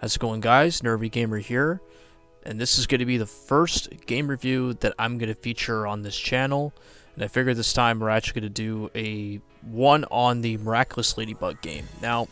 How's it going, guys? Nervy Gamer here, and this is going to be the first game review that I'm going to feature on this channel. And I figured this time we're actually going to do a one on the Miraculous Ladybug game. Now,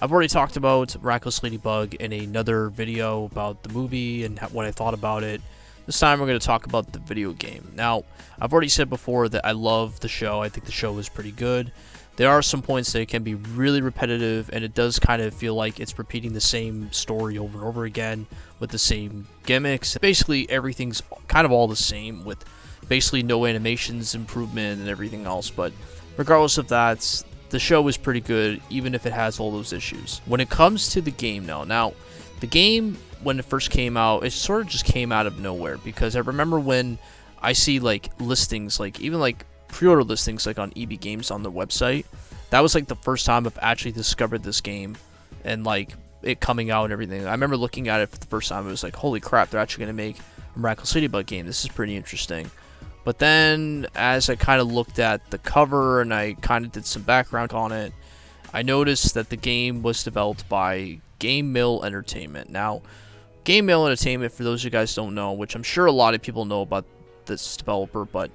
I've already talked about Miraculous Ladybug in another video about the movie and what I thought about it. This time we're going to talk about the video game. Now, I've already said before that I love the show. I think the show is pretty good. There are some points that it can be really repetitive, and it does kind of feel like it's repeating the same story over and over again with the same gimmicks. Basically, everything's kind of all the same with basically no animations improvement and everything else. But regardless of that, the show is pretty good, even if it has all those issues. When it comes to the game now the game, when it first came out, it sort of just came out of nowhere, because I remember when I see like listings, like even like pre-order listings like on EB Games on the website, that was like the first time I've actually discovered this game and like it coming out and everything. I remember looking at it for the first time, it was like, holy crap, they're actually going to make a Miraculous Ladybug game. This is pretty interesting. But then as I kind of looked at the cover and I kind of did some background on it, I noticed that the game was developed by Game Mill Entertainment. Now, Game Mill Entertainment, for those of you guys don't know, which I'm sure a lot of people know about this developer, but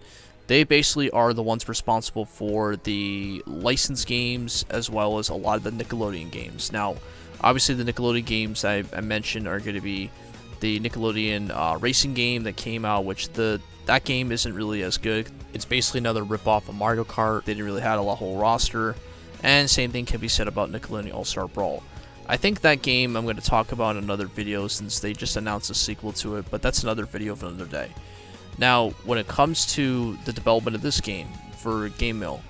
they basically are the ones responsible for the licensed games as well as a lot of the Nickelodeon games. Now, obviously the Nickelodeon games I mentioned are going to be the Nickelodeon racing game that came out, which that game isn't really as good. It's basically another ripoff of Mario Kart. They didn't really have a whole roster. And same thing can be said about Nickelodeon All-Star Brawl. I think that game I'm going to talk about in another video since they just announced a sequel to it, but that's another video for another day. Now, when it comes to the development of this game for Game Mill,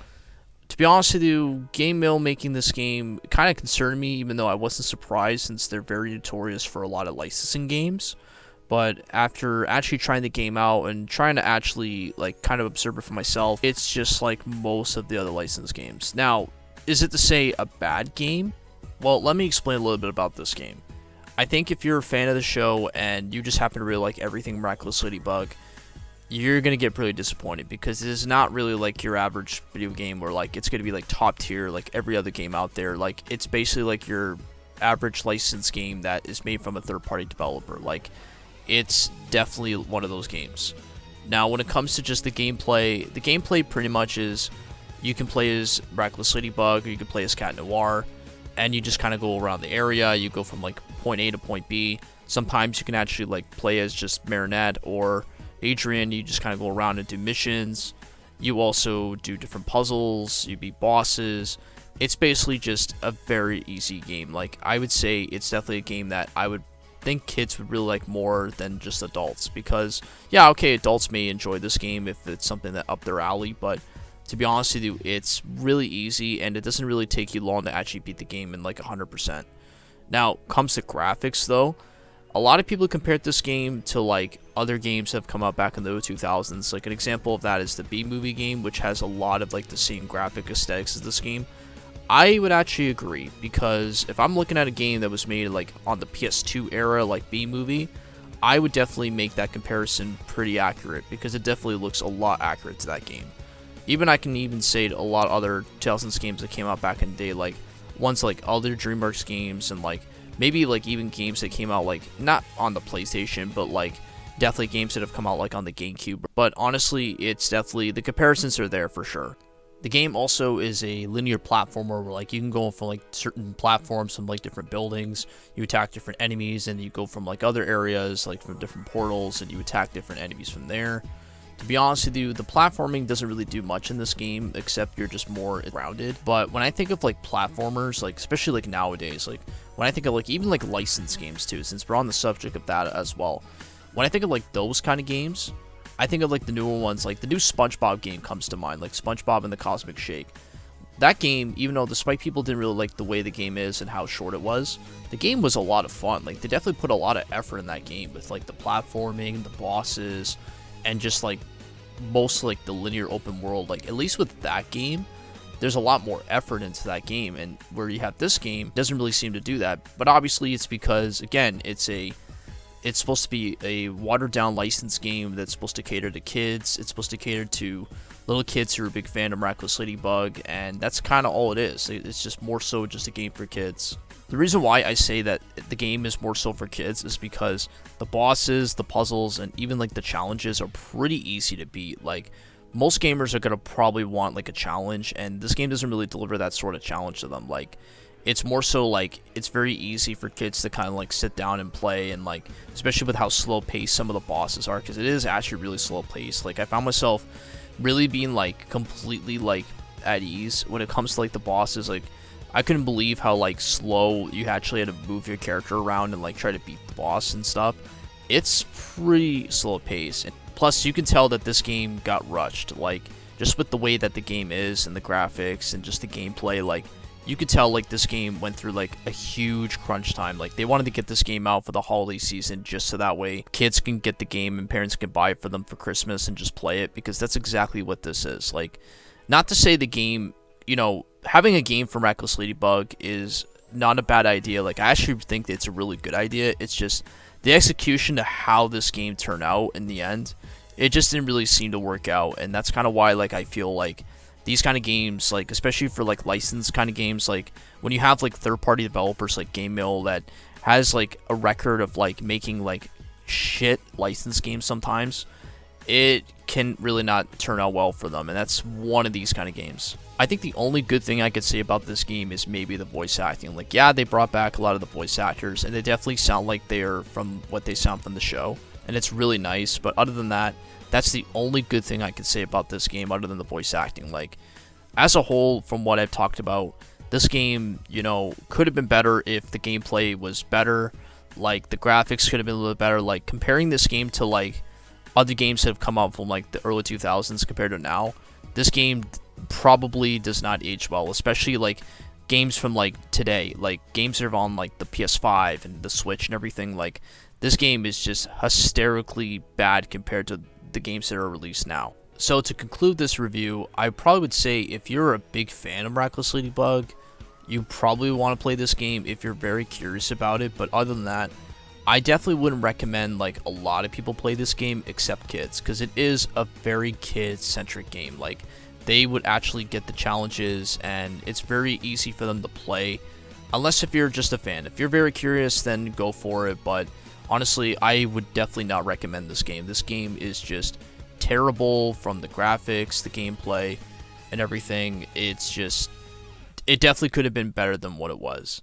to be honest with you, Game Mill making this game kind of concerned me, even though I wasn't surprised since they're very notorious for a lot of licensing games. But after actually trying the game out and trying to actually like kind of observe it for myself, it's just like most of the other licensed games. Now, is it to say a bad game? Well, let me explain a little bit about this game. I think if you're a fan of the show and you just happen to really like everything Miraculous Ladybug, you're going to get really disappointed, because it is not really like your average video game where like it's going to be like top tier like every other game out there. Like, it's basically like your average licensed game that is made from a third-party developer. Like, it's definitely one of those games. Now, when it comes to just the gameplay pretty much is you can play as Miraculous Ladybug or you can play as Cat Noir, and you just kind of go around the area. You go from like point A to point B. Sometimes you can actually like play as just Marinette or Adrian. You just kind of go around and do missions. You also do different puzzles. You beat bosses. It's basically just a very easy game. Like, I would say it's definitely a game that I would think kids would really like more than just adults, because yeah, okay, adults may enjoy this game if it's something that up their alley, but to be honest with you, it's really easy and it doesn't really take you long to actually beat the game in like 100%. Now, comes to graphics though, a lot of people compared this game to like other games that have come out back in the 2000s. Like, an example of that is the B-Movie game, which has a lot of like the same graphic aesthetics as this game. I would actually agree, because if I'm looking at a game that was made like on the PS2 era, like B-Movie, I would definitely make that comparison pretty accurate, because it definitely looks a lot accurate to that game. Even I can even say a lot of other 2000s games that came out back in the day, like ones like other DreamWorks games, and like maybe like even games that came out like not on the PlayStation, but like definitely games that have come out like on the GameCube. But honestly, it's definitely, the comparisons are there for sure. The game also is a linear platformer where like you can go from like certain platforms from like different buildings, you attack different enemies, and you go from like other areas like from different portals and you attack different enemies from there. To be honest with you, the platforming doesn't really do much in this game, except you're just more grounded. But when I think of like platformers, like especially like nowadays, like when I think of like even like licensed games too, since we're on the subject of that as well, when I think of like those kind of games, I think of like the newer ones, like the new SpongeBob game comes to mind, like SpongeBob and the Cosmic Shake. That game, even though despite people didn't really like the way the game is and how short it was, the game was a lot of fun. Like, they definitely put a lot of effort in that game with like the platforming, the bosses, and just like most like the linear open world. Like, at least with that game, there's a lot more effort into that game, and where you have this game, it doesn't really seem to do that. But obviously it's because, again, it's supposed to be a watered-down licensed game that's supposed to cater to kids. It's supposed to cater to little kids who are a big fan of Miraculous Ladybug, and that's kind of all it is. It's just more so just a game for kids. The reason why I say that the game is more so for kids is because the bosses, the puzzles, and even like the challenges are pretty easy to beat. Like, most gamers are gonna probably want like a challenge, and this game doesn't really deliver that sort of challenge to them. Like, it's more so like it's very easy for kids to kind of like sit down and play, and like especially with how slow paced some of the bosses are, because it is actually really slow paced. Like, I found myself really being like completely like at ease when it comes to like the bosses. Like, I couldn't believe how like slow you actually had to move your character around and like try to beat the boss and stuff. It's pretty slow paced. Plus, you can tell that this game got rushed. Like, just with the way that the game is and the graphics and just the gameplay, like, you could tell like this game went through like a huge crunch time. Like, they wanted to get this game out for the holiday season just so that way kids can get the game and parents can buy it for them for Christmas and just play it, because that's exactly what this is. Like, not to say the game, you know, having a game for Miraculous Ladybug is not a bad idea. Like, I actually think it's a really good idea. It's just the execution to how this game turned out in the end, it just didn't really seem to work out. And that's kind of why, like, I feel like these kind of games, like, especially for like licensed kind of games, like when you have like third-party developers like Game Mill that has like a record of like making like shit licensed games, sometimes it can really not turn out well for them, and that's one of these kind of games. I think the only good thing I could say about this game is maybe the voice acting. Like, yeah, they brought back a lot of the voice actors, and they definitely sound like they're from what they sound from the show, and it's really nice. But other than that, that's the only good thing I could say about this game, other than the voice acting. Like, as a whole, from what I've talked about, this game, you know, could have been better if the gameplay was better. Like, the graphics could have been a little better. Like, comparing this game to like other games that have come out from like the early 2000s compared to now, this game probably does not age well, especially like games from like today, like games that are on like the PS5 and the Switch and everything. Like, this game is just hysterically bad compared to the games that are released now. So to conclude this review, I probably would say if you're a big fan of Miraculous Ladybug, you probably want to play this game if you're very curious about it. But other than that, I definitely wouldn't recommend like a lot of people play this game except kids, because it is a very kid-centric game. Like, they would actually get the challenges, and it's very easy for them to play, unless if you're just a fan. If you're very curious, then go for it, but honestly, I would definitely not recommend this game. This game is just terrible from the graphics, the gameplay, and everything. It's just, it definitely could have been better than what it was.